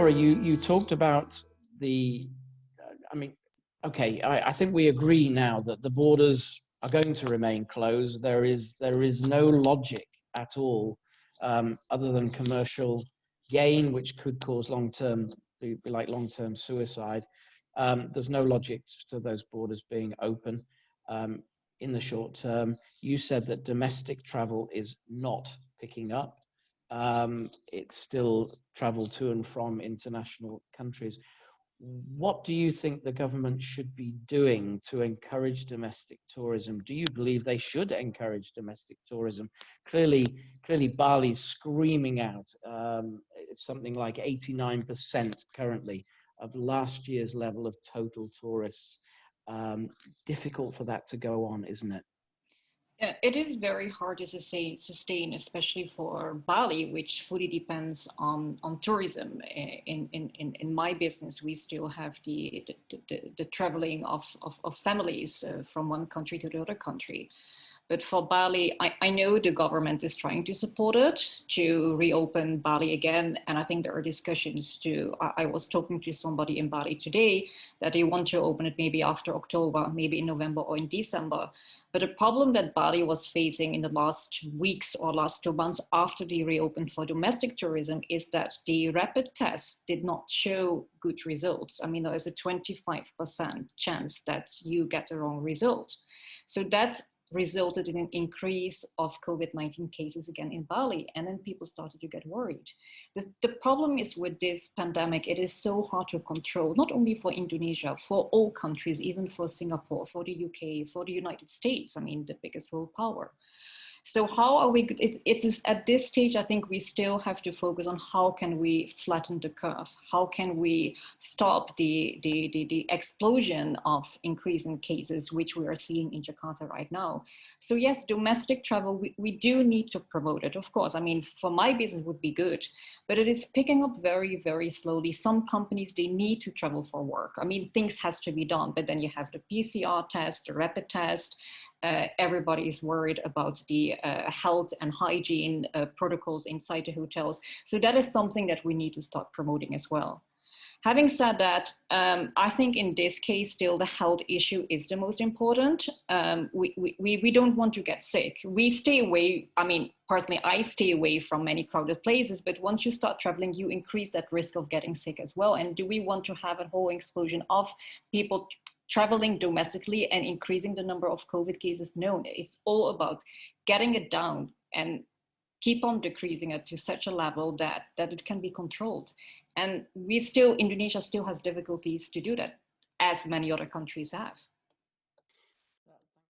Nora, you talked about the, I mean, okay, I think we agree now that the borders are going to remain closed. There is no logic at all, other than commercial gain, which could cause be like long-term suicide. There's no logic to those borders being open in the short term. You said that domestic travel is not picking up. It's still travel to and from international countries. What do you think the government should be doing to encourage domestic tourism? Do you believe they should encourage domestic tourism? Clearly Bali's screaming out. It's something like 89% currently of last year's level of total tourists. Difficult for that to go on, isn't it? Yeah, it is very hard to sustain, especially for Bali, which fully depends on tourism. In my business, we still have the traveling of families from one country to the other country. But for Bali, I know the government is trying to support it to reopen Bali again. And I think there are discussions I was talking to somebody in Bali today that they want to open it maybe after October, maybe in November or in December. But the problem that Bali was facing in the last weeks or last 2 months after they reopened for domestic tourism is that the rapid tests did not show good results. I mean, there is a 25% chance that you get the wrong result. So that resulted in an increase of COVID-19 cases again in Bali, and then people started to get worried. The problem is with this pandemic, it is so hard to control, not only for Indonesia, for all countries, even for Singapore, for the UK, for the United States, I mean, the biggest world power. So how are we, it is at this stage, I think we still have to focus on how can we flatten the curve? How can we stop the explosion of increasing cases, which we are seeing in Jakarta right now? So yes, domestic travel, we do need to promote it, of course. I mean, for my business it would be good, but it is picking up very, very slowly. Some companies, they need to travel for work. I mean, things has to be done, but then you have the PCR test, the rapid test, everybody is worried about the health and hygiene protocols inside the hotels. So that is something that we need to start promoting as well. Having said that, I think in this case, still the health issue is the most important. We don't want to get sick. We stay away. I mean, personally, I stay away from many crowded places, but once you start traveling, you increase that risk of getting sick as well. And do we want to have a whole explosion of people traveling domestically and increasing the number of COVID cases? No, it's all about getting it down and keep on decreasing it to such a level that it can be controlled. And Indonesia still has difficulties to do that, as many other countries have.